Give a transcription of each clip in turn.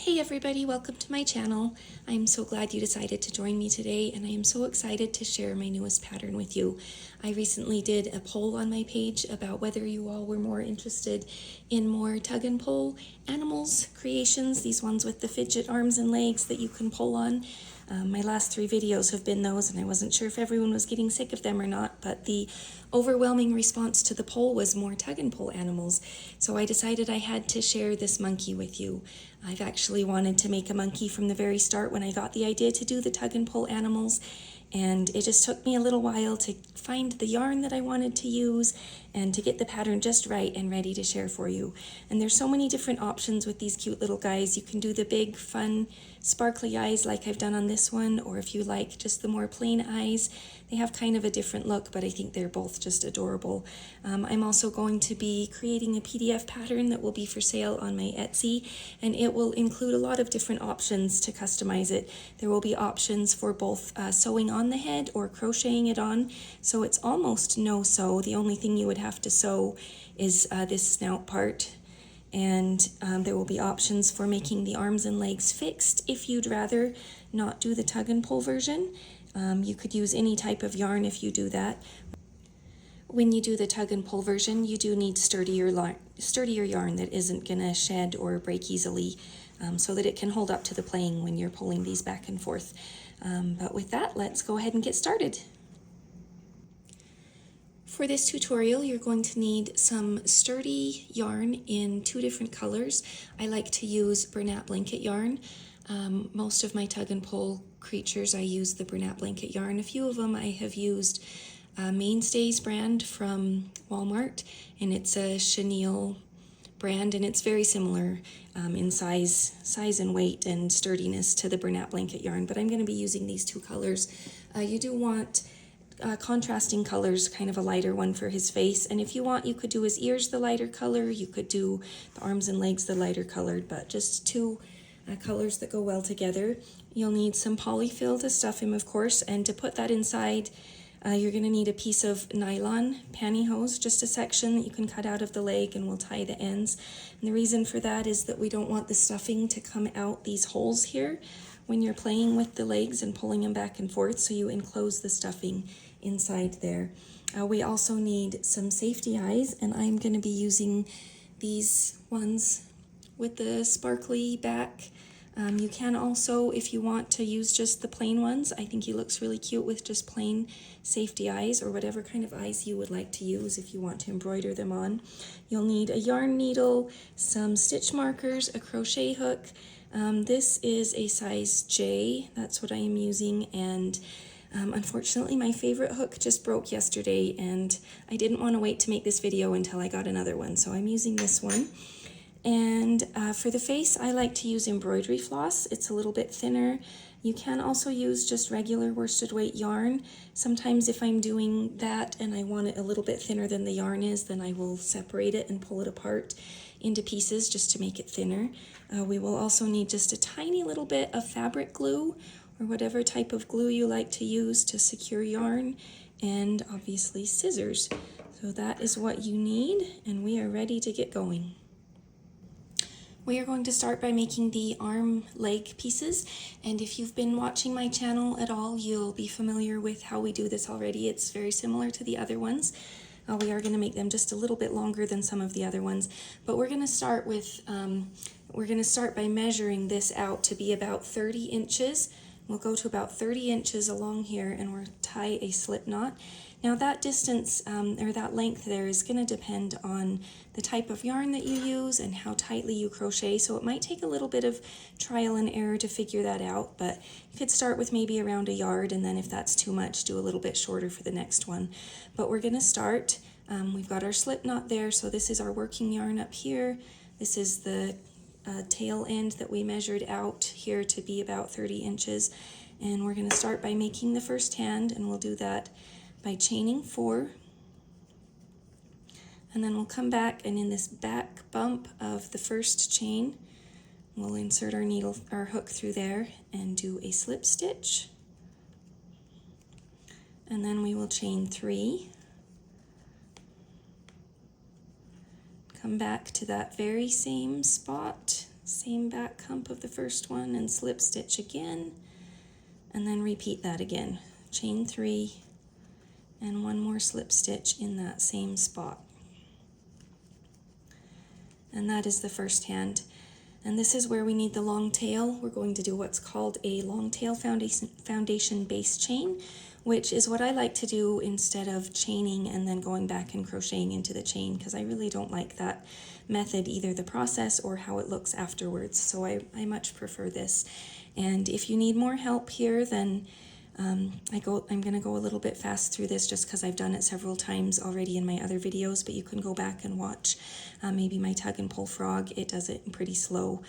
Hey everybody, welcome to my channel. I'm so glad you decided to join me today, and I am so excited to share my newest pattern with you. I recently did a poll on my page about whether you all were more interested in more tug and pull animals creations, these ones with the fidget arms and legs that you can pull on. My last 3 videos have been those, and I wasn't sure if everyone was getting sick of them or not, but the overwhelming response to the poll was more tug and pull animals. So I decided I had to share this monkey with you. I've actually wanted to make a monkey from the very start when I got the idea to do the tug and pull animals, and it just took me a little while to find the yarn that I wanted to use and to get the pattern just right and ready to share for you. And there's so many different options with these cute little guys. You can do the big, fun, sparkly eyes like I've done on this one, or if you like just the more plain eyes. They have kind of a different look, but I think they're both just adorable. I'm also going to be creating a PDF pattern that will be for sale on my Etsy, and it will include a lot of different options to customize it. There will be options for both sewing on the head or crocheting it on, so it's almost no sew. The only thing you would have to sew is this snout part. And there will be options for making the arms and legs fixed if you'd rather not do the tug and pull version. You could use any type of yarn if you do that. When you do the tug and pull version, you do need sturdier yarn that isn't gonna shed or break easily, so that it can hold up to the playing when you're pulling these back and forth. But with that, let's go ahead and get started. For this tutorial, you're going to need some sturdy yarn in 2 different colors. I like to use Bernat blanket yarn. Most of my tug and pull creatures, I use the Bernat blanket yarn. A few of them I have used Mainstays brand from Walmart, and it's a chenille brand, and it's very similar in size and weight and sturdiness to the Bernat blanket yarn, but I'm going to be using these 2 colors. You do want contrasting colors, kind of a lighter one for his face, and if you want, you could do his ears the lighter color, you could do the arms and legs the lighter colored, but just 2 colors that go well together. You'll need some polyfill to stuff him, of course, and to put that inside, you're going to need a piece of nylon pantyhose, just a section that you can cut out of the leg, and we'll tie the ends. And the reason for that is that we don't want the stuffing to come out these holes here when you're playing with the legs and pulling them back and forth, so you enclose the stuffing inside there. We also need some safety eyes, and I'm going to be using these ones with the sparkly back. You can also, if you want to use just the plain ones, I think he looks really cute with just plain safety eyes, or whatever kind of eyes you would like to use if you want to embroider them on. You'll need a yarn needle, some stitch markers, a crochet hook. This is a size J, that's what I am using, and unfortunately my favorite hook just broke yesterday, and I didn't want to wait to make this video until I got another one, so I'm using this one. And for the face, I like to use embroidery floss. It's a little bit thinner. You can also use just regular worsted weight yarn. Sometimes if I'm doing that and I want it a little bit thinner than the yarn is, then I will separate it and pull it apart into pieces just to make it thinner. We will also need just a tiny little bit of fabric glue, or whatever type of glue you like to use to secure yarn, and obviously scissors. So that is what you need, and we are ready to get going. We are going to start by making the arm leg pieces, and if you've been watching my channel at all, you'll be familiar with how we do this already. It's very similar to the other ones. We are going to make them just a little bit longer than some of the other ones, but we're going to start with, by measuring this out to be about 30 inches. We'll go to about 30 inches along here, and we'll tie a slip knot. Now that distance, or that length there, is going to depend on the type of yarn that you use and how tightly you crochet, so it might take a little bit of trial and error to figure that out, but you could start with maybe around 1 yard, and then if that's too much, do a little bit shorter for the next one. But we're going to start, we've got our slip knot there, so this is our working yarn up here. This is the tail end that we measured out here to be about 30 inches, and we're going to start by making the first hand, and we'll do that by chaining 4, and then we'll come back, and in this back bump of the first chain, we'll insert our hook through there and do a slip stitch, and then we will chain 3, come back to that very same spot Same back hump of the first one and slip stitch again, and then repeat that again. Chain 3 and one more slip stitch in that same spot. And that is the first hand. And this is where we need the long tail. We're going to do what's called a long tail foundation base chain, which is what I like to do instead of chaining and then going back and crocheting into the chain, because I really don't like that method, either the process or how it looks afterwards. So I much prefer this. And if you need more help here, then I'm going to go a little bit fast through this just because I've done it several times already in my other videos, but you can go back and watch maybe my tug and pull frog. It does it pretty slow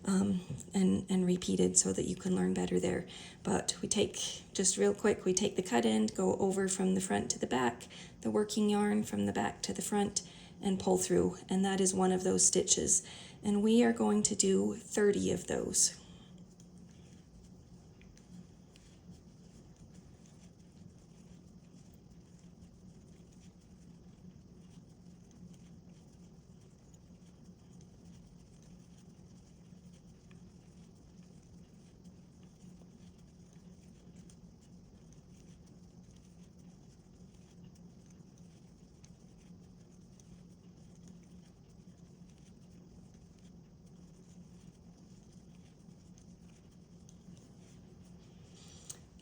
and repeated so that you can learn better there. But we take, just real quick, we take the cut end, go over from the front to the back, the working yarn from the back to the front, and pull through. And that is one of those stitches. And we are going to do 30 of those.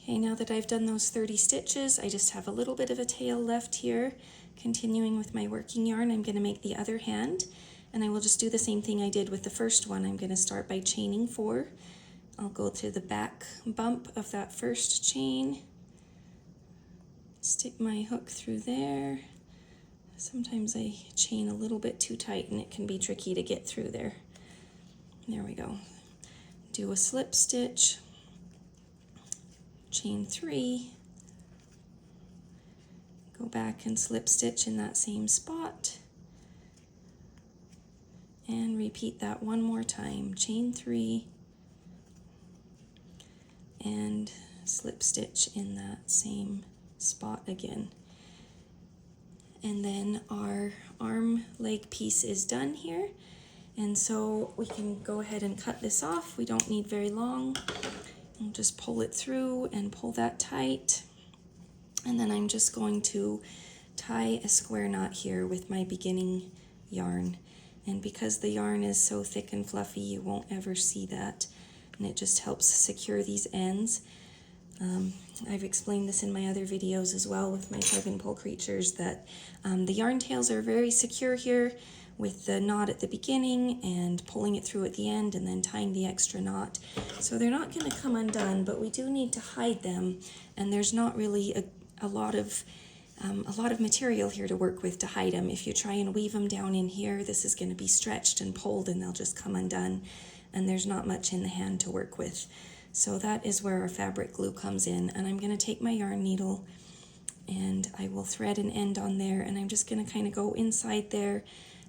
Okay, now that I've done those 30 stitches, I just have a little bit of a tail left here. Continuing with my working yarn, I'm going to make the other hand, and I will just do the same thing I did with the first one. I'm going to start by chaining 4. I'll go to the back bump of that first chain, stick my hook through there. Sometimes I chain a little bit too tight and it can be tricky to get through there. There we go. Do a slip stitch, chain 3, go back and slip stitch in that same spot, and repeat that one more time. Chain 3 and slip stitch in that same spot again. And then our arm leg piece is done here, and so we can go ahead and cut this off. We don't need very long. I'll just pull it through and pull that tight, and then I'm just going to tie a square knot here with my beginning yarn. And because the yarn is so thick and fluffy, you won't ever see that, and it just helps secure these ends. I've explained this in my other videos as well with my tug and pull creatures, that the yarn tails are very secure here with the knot at the beginning and pulling it through at the end and then tying the extra knot. So they're not going to come undone, but we do need to hide them, and there's not really a lot of material here to work with to hide them. If you try and weave them down in here, this is going to be stretched and pulled and they'll just come undone, and there's not much in the hand to work with. So that is where our fabric glue comes in, and I'm going to take my yarn needle and I will thread an end on there, and I'm just going to kind of go inside there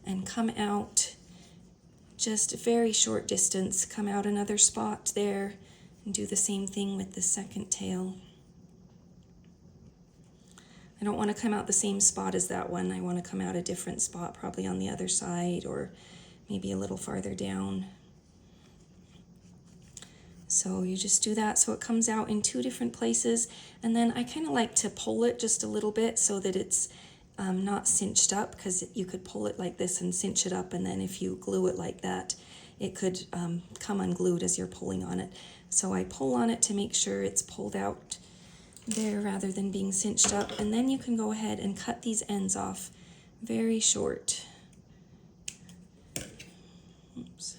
and come out just a very short distance, come out another spot there, and do the same thing with the second tail. I don't want to come out the same spot as that one. I want to come out a different spot, probably on the other side or maybe a little farther down. So you just do that so it comes out in 2 different places, and then I kind of like to pull it just a little bit so that it's not cinched up, because you could pull it like this and cinch it up, and then if you glue it like that, it could come unglued as you're pulling on it. So I pull on it to make sure it's pulled out there rather than being cinched up, and then you can go ahead and cut these ends off very short. Oops.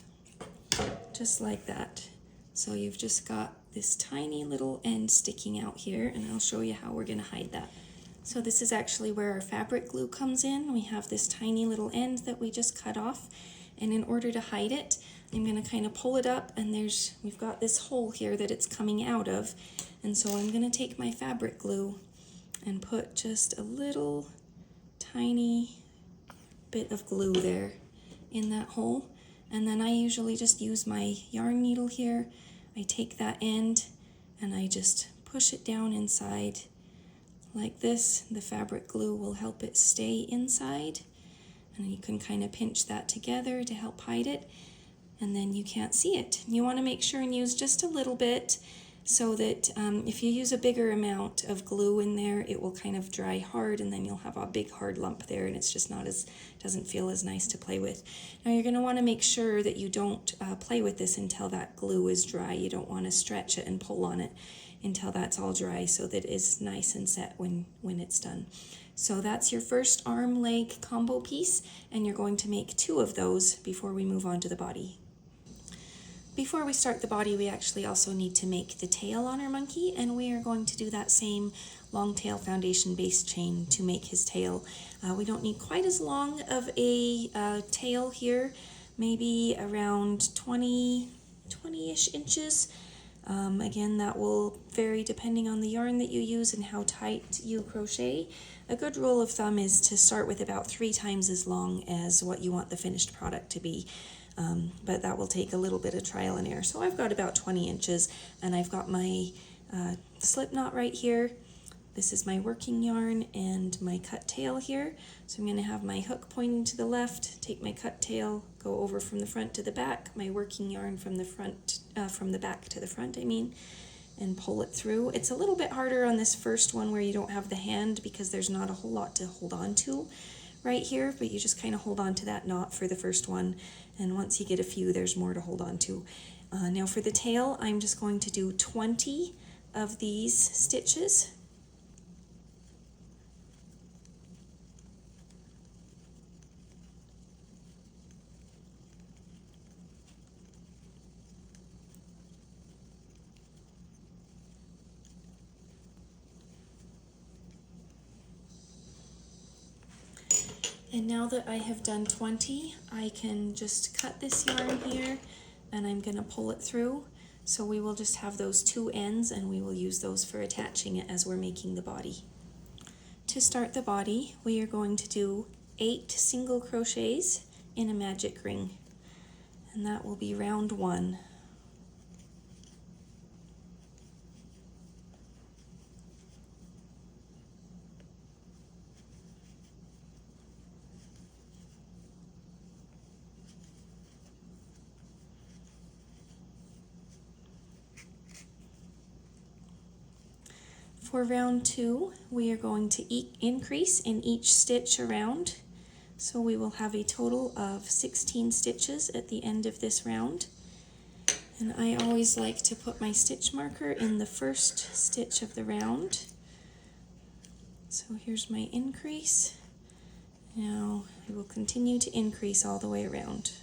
Just like that. So you've just got this tiny little end sticking out here, and I'll show you how we're going to hide that. So this is actually where our fabric glue comes in. We have this tiny little end that we just cut off, and in order to hide it, I'm going to kind of pull it up, and we've got this hole here that it's coming out of, and so I'm going to take my fabric glue and put just a little tiny bit of glue there in that hole. And then I usually just use my yarn needle here. I take that end and I just push it down inside like this. The fabric glue will help it stay inside, and you can kind of pinch that together to help hide it. and then you can't see it. You want to make sure and use just a little bit so that if you use a bigger amount of glue in there, it will kind of dry hard, and then you'll have a big hard lump there, and it's just not as, doesn't feel as nice to play with. Now you're going to want to make sure that you don't play with this until that glue is dry. You don't want to stretch it and pull on it until that's all dry, so that it's nice and set when it's done. So that's your first arm leg combo piece, and you're going to make 2 of those before we move on to the body. Before we start the body, we actually also need to make the tail on our monkey, and we are going to do that same long tail foundation base chain to make his tail. We don't need quite as long of a tail here, maybe around 20-ish inches. Again, that will vary depending on the yarn that you use and how tight you crochet. A good rule of thumb is to start with about 3 times as long as what you want the finished product to be. But that will take a little bit of trial and error. So I've got about 20 inches, and I've got my slip knot right here. This is my working yarn and my cut tail here. So I'm going to have my hook pointing to the left, take my cut tail, go over from the front to the back, my working yarn from the front, from the back to the front, and pull it through. It's a little bit harder on this first one where you don't have the hand because there's not a whole lot to hold on to right here, but you just kind of hold on to that knot for the first one, and once you get a few, there's more to hold on to. Now for the tail, I'm just going to do 20 of these stitches. And now that I have done 20, I can just cut this yarn here, and I'm going to pull it through. So we will just have those 2 ends, and we will use those for attaching it as we're making the body. To start the body, we are going to do 8 single crochets in a magic ring, and that will be round 1. For round 2, we are going to increase in each stitch around. So we will have a total of 16 stitches at the end of this round. And I always like to put my stitch marker in the first stitch of the round. So here's my increase. Now I will continue to increase all the way around.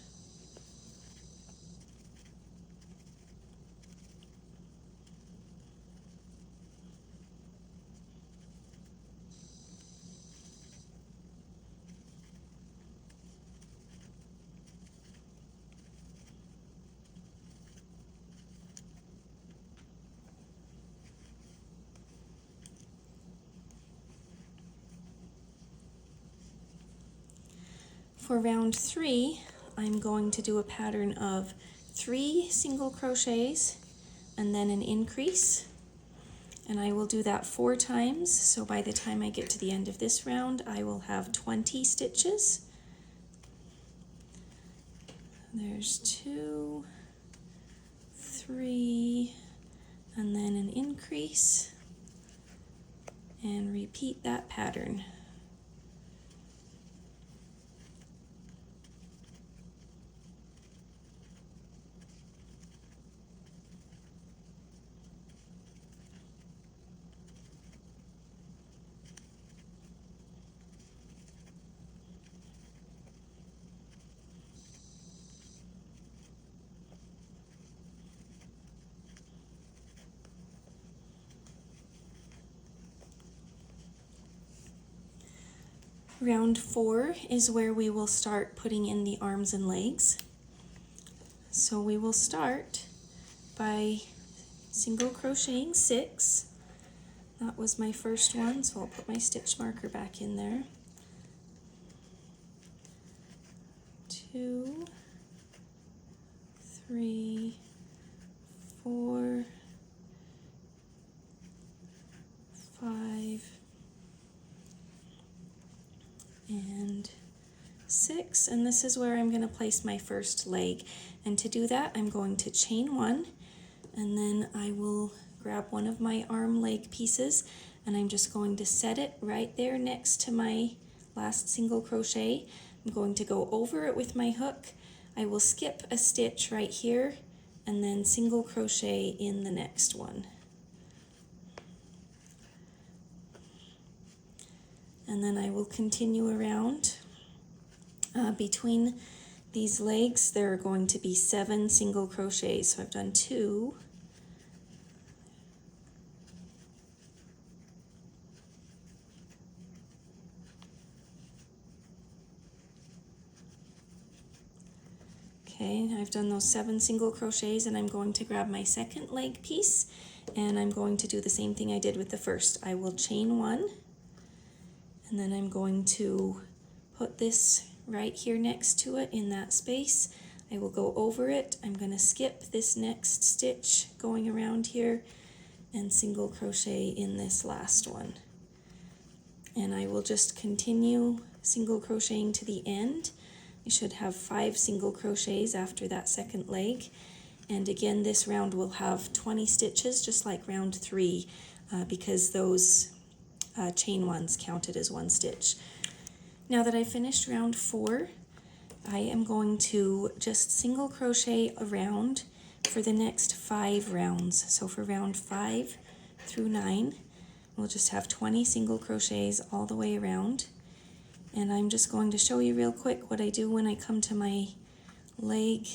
For round 3, I'm going to do a pattern of 3 single crochets and then an increase. And I will do that 4 times, so by the time I get to the end of this round, I will have 20 stitches. There's 2, 3, and then an increase, and repeat that pattern. Round 4 is where we will start putting in the arms and legs. So we will start by single crocheting 6. That was my first one, so I'll put my stitch marker back in there. 2, 3, 4, 5, and 6, and this is where I'm going to place my first leg. And to do that, I'm going to chain one, and then I will grab one of my arm leg pieces, and I'm just going to set it right there next to my last single crochet. I'm going to go over it with my hook. I will skip a stitch right here and then single crochet in the next one. And then I will continue around. Between these legs there are going to be 7 single crochets. So I've done 2, okay, I've done those 7 single crochets, and I'm going to grab my second leg piece, and I'm going to do the same thing I did with the first. I will chain 1, and then I'm going to put this right here next to it in that space. I will go over it. I'm going to skip this next stitch going around here and single crochet in this last one. And I will just continue single crocheting to the end. I should have 5 single crochets after that second leg. And again, this round will have 20 stitches, just like round 3, because those chain ones counted as 1 stitch. Now that I finished round 4, I am going to just single crochet around for the next 5 rounds. So for round 5 through 9, we'll just have 20 single crochets all the way around. And I'm just going to show you real quick what I do when I come to my leg.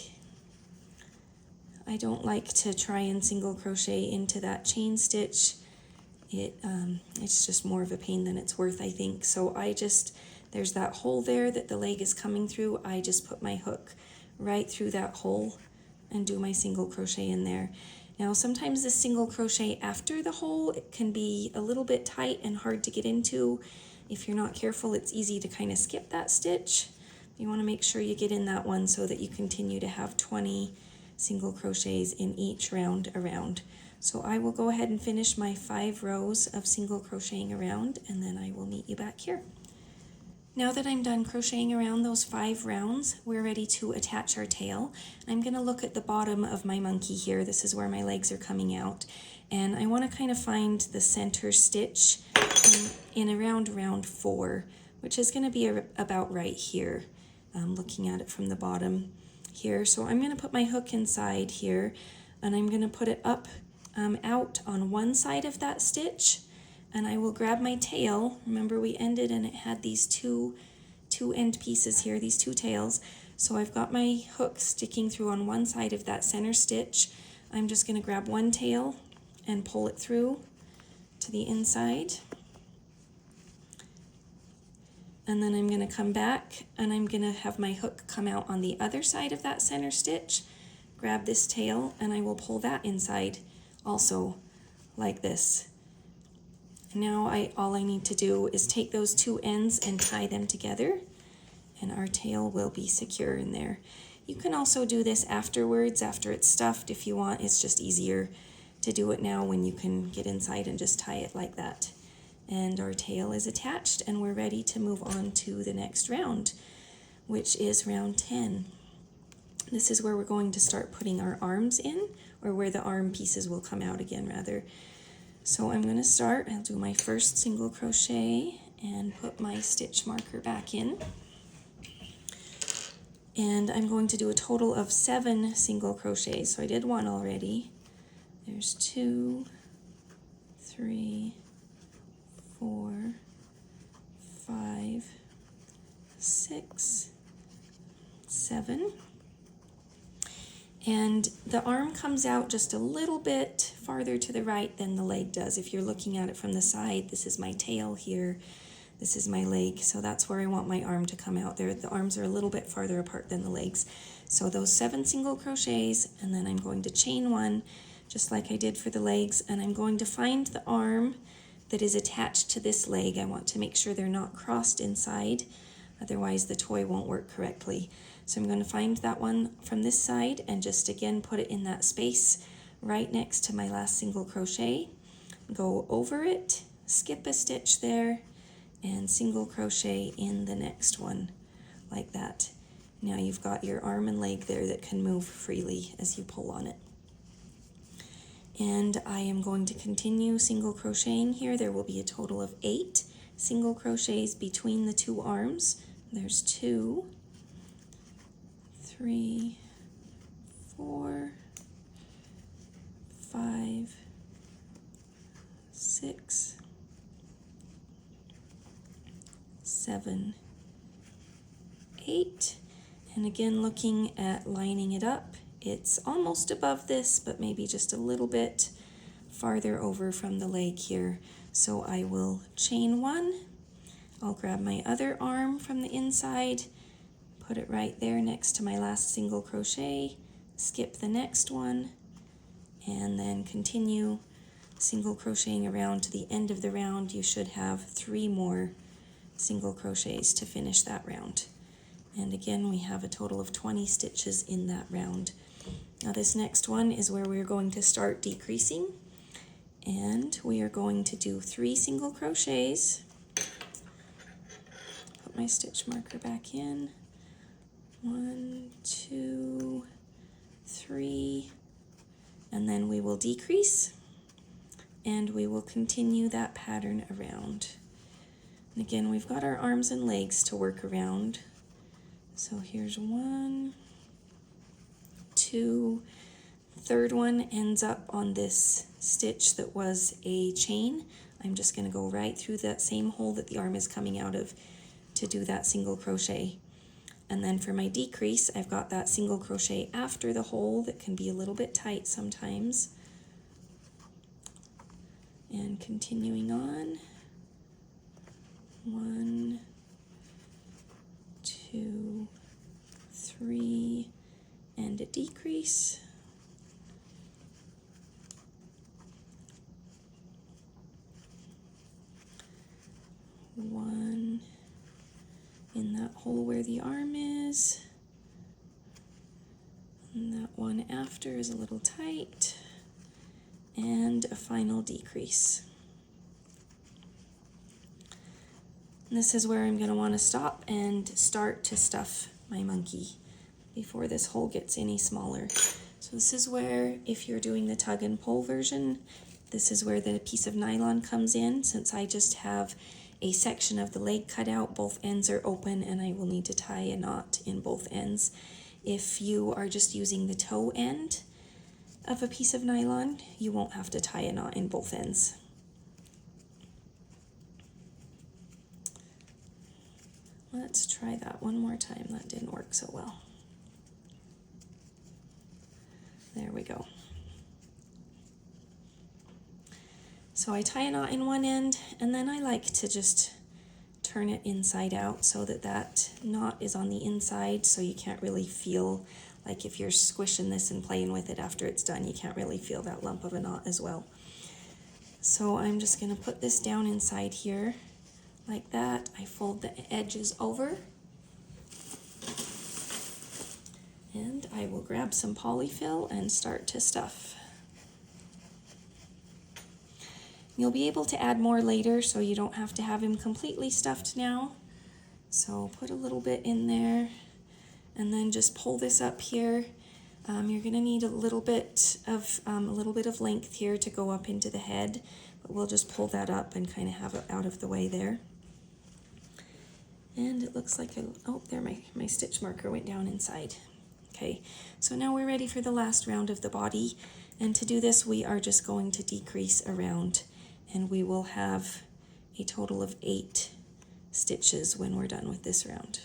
I don't like to try and single crochet into that chain stitch. It's just more of a pain than it's worth, I think. So there's that hole there that the leg is coming through. I just put my hook right through that hole and do my single crochet in there. Now sometimes the single crochet after the hole, it can be a little bit tight and hard to get into. If you're not careful, it's easy to kind of skip that stitch. You want to make sure you get in that one so that you continue to have 20 single crochets in each round around. So I will go ahead and finish my 5 rows of single crocheting around, and then I will meet you back here. Now that I'm done crocheting around those 5 rounds, we're ready to attach our tail. I'm going to look at the bottom of my monkey here. This is where my legs are coming out. And I want to kind of find the center stitch in around round 4, which is going to be about right here, looking at it from the bottom here. So I'm going to put my hook inside here, and I'm going to put it up out on one side of that stitch, and I will grab my tail. Remember, we ended and it had these two end pieces here, these 2 tails. So I've got my hook sticking through on one side of that center stitch. I'm just going to grab one tail and pull it through to the inside. And then I'm going to come back, and I'm going to have my hook come out on the other side of that center stitch, grab this tail, and I will pull that inside also like this. Now all I need to do is take those 2 ends and tie them together, and our tail will be secure in there. You can also do this afterwards, after it's stuffed if you want. It's just easier to do it now when you can get inside and just tie it like that. And our tail is attached, and we're ready to move on to the next round, which is round 10. This is where we're going to start putting our arms in, or where the arm pieces will come out again, rather. So I'm going to start, I'll do my first single crochet and put my stitch marker back in. And I'm going to do a total of 7 single crochets. So I did 1 already. There's 2, 3, 4, 5, 6, 7. And the arm comes out just a little bit farther to the right than the leg does. If you're looking at it from the side, this is my tail here, this is my leg, so that's where I want my arm to come out there. The arms are a little bit farther apart than the legs. So those 7 single crochets, and then I'm going to chain 1, just like I did for the legs, and I'm going to find the arm that is attached to this leg. I want to make sure they're not crossed inside, otherwise the toy won't work correctly. So I'm going to find that one from this side and just again put it in that space right next to my last single crochet. Go over it, skip a stitch there, and single crochet in the next one like that. Now you've got your arm and leg there that can move freely as you pull on it. And I am going to continue single crocheting here. There will be a total of 8 single crochets between the 2 arms. There's 2, 3, 4, 5, 6, 7, 8, and again looking at lining it up, it's almost above this, but maybe just a little bit farther over from the leg here. So I will chain 1, I'll grab my other arm from the inside, put it right there next to my last single crochet, skip the next one, and then continue single crocheting around to the end of the round. You should have 3 more single crochets to finish that round. And again, we have a total of 20 stitches in that round. Now this next one is where we're going to start decreasing, and we are going to do 3 single crochets. Put my stitch marker back in. 1, 2, 3, and then we will decrease, and we will continue that pattern around. And again, we've got our arms and legs to work around. So here's 1, 2, third one ends up on this stitch that was a chain. I'm just going to go right through that same hole that the arm is coming out of to do that single crochet. And then for my decrease, I've got that single crochet after the hole that can be a little bit tight sometimes. And continuing on, 1, 2, 3, and a decrease. 1 in that hole where the arm is, and that one after is a little tight, and a final decrease. And this is where I'm going to want to stop and start to stuff my monkey before this hole gets any smaller. So this is where, if you're doing the tug and pull version, this is where the piece of nylon comes in. Since I just have a section of the leg cut out, both ends are open, and I will need to tie a knot in both ends. If you are just using the toe end of a piece of nylon, you won't have to tie a knot in both ends. Let's try that one more time. That didn't work so well. There we go. So I tie a knot in one end, and then I like to just turn it inside out so that that knot is on the inside, so you can't really feel, like if you're squishing this and playing with it after it's done, you can't really feel that lump of a knot as well. So I'm just going to put this down inside here like that. I fold the edges over, and I will grab some polyfill and start to stuff. You'll be able to add more later, so you don't have to have him completely stuffed now. So put a little bit in there, and then just pull this up here. You're going to need a little bit of length here to go up into the head, but we'll just pull that up and kind of have it out of the way there. And it looks like oh, there my stitch marker went down inside. Okay, so now we're ready for the last round of the body, and to do this we are just going to decrease around, and we will have a total of 8 stitches when we're done with this round.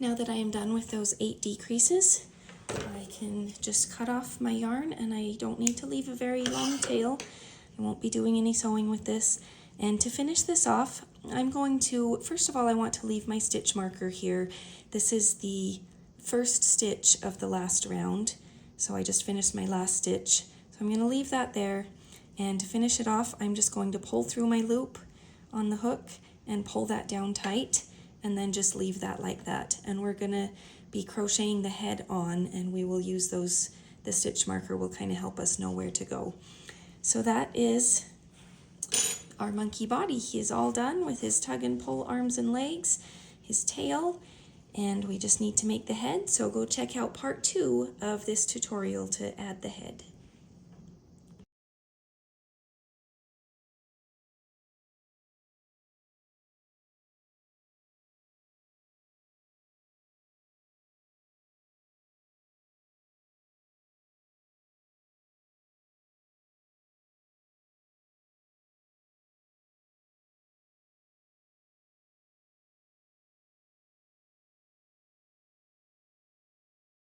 Now that I am done with those 8 decreases, I can just cut off my yarn, and I don't need to leave a very long tail. I won't be doing any sewing with this. And to finish this off, I'm going to, first of all, I want to leave my stitch marker here. This is the first stitch of the last round. So I just finished my last stitch. So I'm going to leave that there. And to finish it off, I'm just going to pull through my loop on the hook and pull that down tight, and then just leave that like that. And we're going to be crocheting the head on, and we will use those, the stitch marker will kind of help us know where to go. So that is our monkey body. He is all done with his tug and pull arms and legs, his tail, and we just need to make the head. So go check out part 2 of this tutorial to add the head.